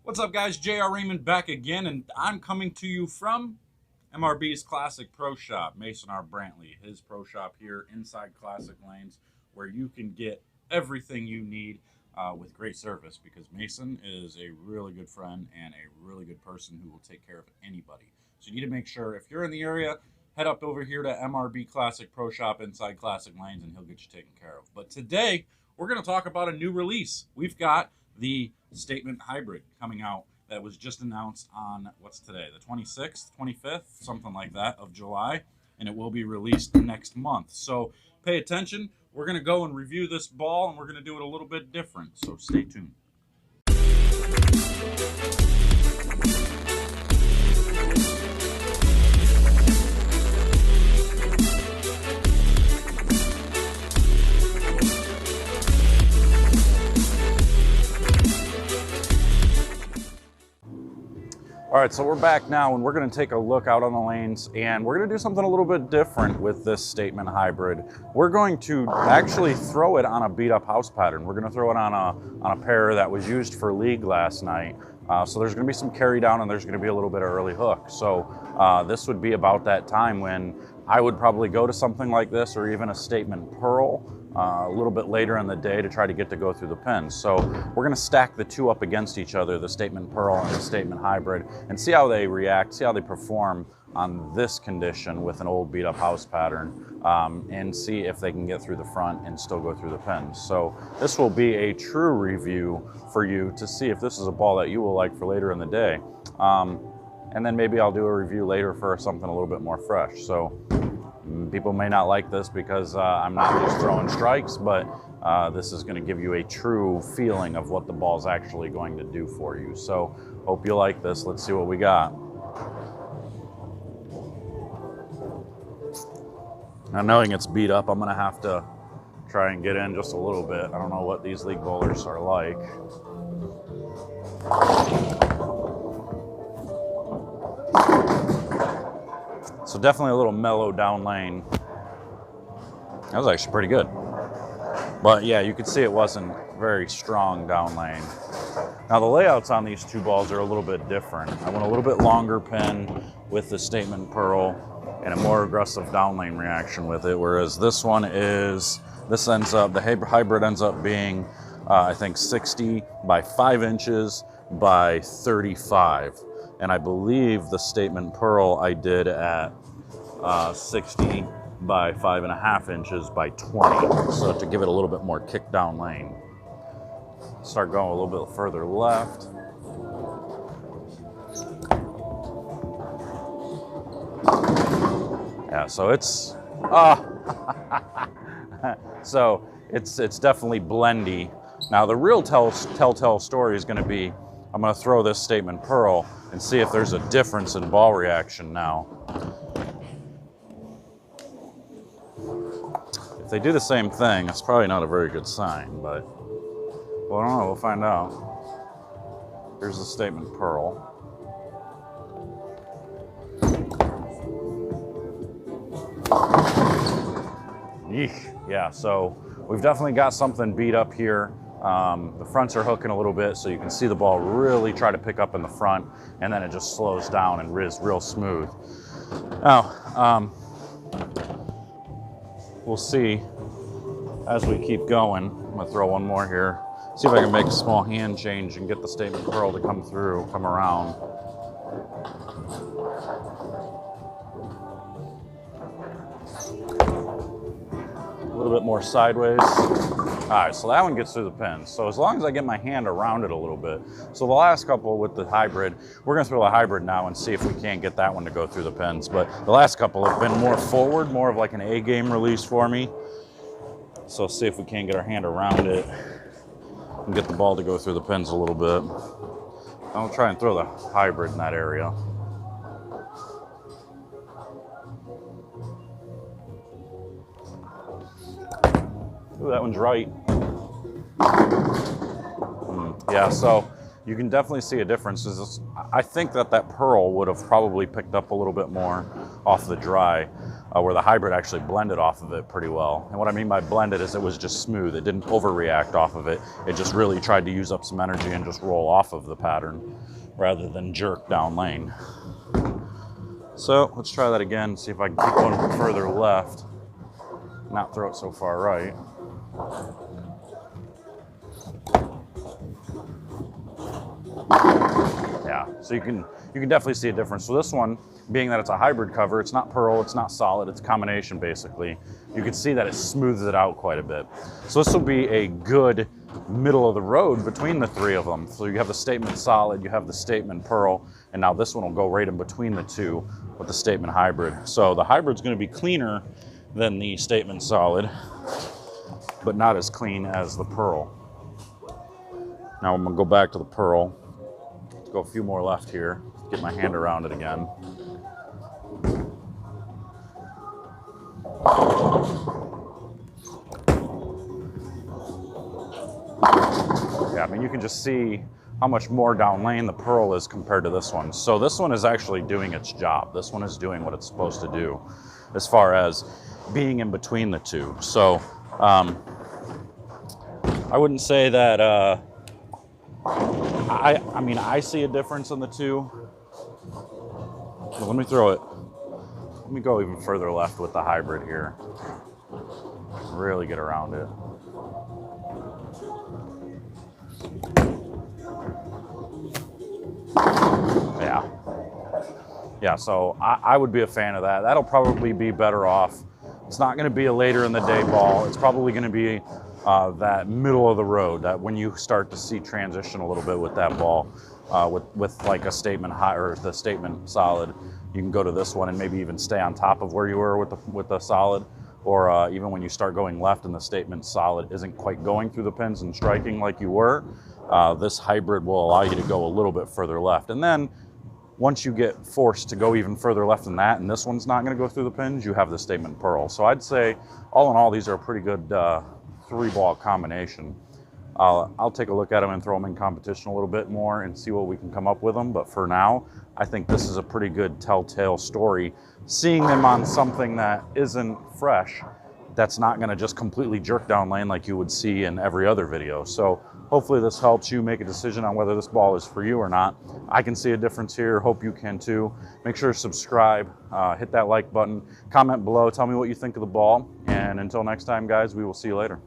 What's up, guys? Raymond back again, and I'm coming to you from MRB's Classic Pro Shop, Mason R. Brantley, his pro shop here inside Classic Lanes, where you can get everything you need with great service, because Mason is a really good friend and a really good person who will take care of anybody. So you need to make sure, if you're in the area, head up over here to MRB Classic Pro Shop inside Classic Lanes, and he'll get you taken care of. But today, we're going to talk about a new release. We've got the Statement Hybrid coming out that was just announced on, what's today, the 26th, 25th, something like that, of July, and it will be released next month. So pay attention. We're going to go and review this ball, and we're going to do it a little bit different, so stay tuned. All right, so we're back now, and we're going to take a look out on the lanes, and we're going to do something a little bit different with this Statement Hybrid. We're going to actually throw it on a beat-up house pattern. We're going to throw it on a pair that was used for league last night. So there's going to be some carry down, and there's going to be a little bit of early hook. So this would be about that time when I would probably go to something like this, or even a Statement Pearl, a little bit later in the day to try to get to go through the pins. So we're going to stack the two up against each other, the Statement Pearl and the Statement Hybrid, and see how they react, see how they perform on this condition with an old beat-up house pattern, and see if they can get through the front and still go through the pins. So this will be a true review for you to see if this is a ball that you will like for later in the day. And then maybe I'll do a review later for something a little bit more fresh. So people may not like this because I'm not just throwing strikes, but this is going to give you a true feeling of what the ball's actually going to do for you. So hope you like this. Let's see what we got. Now, knowing it's beat up, I'm going to have to try and get in just a little bit. I don't know what these league bowlers are like. So definitely a little mellow down lane. That was actually pretty good. But yeah, you could see it wasn't very strong down lane. Now the layouts on these two balls are a little bit different. I went a little bit longer pin with the Statement Pearl and a more aggressive down lane reaction with it, whereas this one is, the hybrid ends up being, I think 60 by 5 inches by 35. And I believe the Statement Pearl I did at 60 by 5.5 inches by 20. So to give it a little bit more kick down lane. Start going a little bit further left. Yeah, so it's, so it's definitely blendy. Now the real telltale story is going to be, I'm going to throw this Statement Pearl and see if there's a difference in ball reaction now. If they do the same thing, it's probably not a very good sign, but, well, I don't know, we'll find out. Here's the Statement Pearl. Yeesh. Yeah, so we've definitely got something beat up here. The fronts are hooking a little bit, so you can see the ball really try to pick up in the front, and then it just slows down and is real smooth. Now, we'll see as we keep going. I'm going to throw one more here. See if I can make a small hand change and get the Statement Pearl to come through, come around. A little bit more sideways. All right, so that one gets through the pins. So as long as I get my hand around it a little bit. So the last couple with the hybrid, we're gonna throw the hybrid now and see if we can't get that one to go through the pins. But the last couple have been more forward, more of like an A-game release for me. So see if we can't get our hand around it and get the ball to go through the pins a little bit. I'll try and throw the hybrid in that area. Ooh, that one's right. Yeah, so you can definitely see a difference. I think that pearl would have probably picked up a little bit more off the dry, where the hybrid actually blended off of it pretty well. And what I mean by blended is it was just smooth. It didn't overreact off of it. It just really tried to use up some energy and just roll off of the pattern rather than jerk down lane. So let's try that again, see if I can keep going further left, not throw it so far right. Yeah, so you can definitely see a difference. So this one, being that it's a hybrid cover, it's not pearl, it's not solid, it's a combination basically. You can see that it smooths it out quite a bit. So this will be a good middle of the road between the three of them. So you have the statement solid, you have the statement pearl, and now this one will go right in between the two with the statement hybrid. So the hybrid's going to be cleaner than the statement solid, but not as clean as the pearl. Now I'm going to go back to the pearl. Let's go a few more left here. Get my hand around it again. Yeah, I mean, you can just see how much more down lane the pearl is compared to this one. So this one is actually doing its job. This one is doing what it's supposed to do as far as being in between the two. So I wouldn't say that I mean, I see a difference in the two. So let me throw it. Let me go even further left with the hybrid here. Really get around it. Yeah, so I would be a fan of that. That'll probably be better off. It's not going to be a later in the day ball. It's probably going to be that middle of the road, that when you start to see transition a little bit with that ball, with like a statement high or the statement solid, you can go to this one and maybe even stay on top of where you were with the solid, or even when you start going left and the statement solid isn't quite going through the pins and striking like you were, this hybrid will allow you to go a little bit further left. And then once you get forced to go even further left than that, and this one's not going to go through the pins, you have the statement pearl. So I'd say, all in all, these are a pretty good three-ball combination. I'll take a look at them and throw them in competition a little bit more and see what we can come up with them. But for now, I think this is a pretty good telltale story. Seeing them on something that isn't fresh, that's not going to just completely jerk down lane like you would see in every other video. So hopefully this helps you make a decision on whether this ball is for you or not. I can see a difference here. Hope you can too. Make sure to subscribe, hit that like button, comment below, tell me what you think of the ball. And until next time, guys, we will see you later.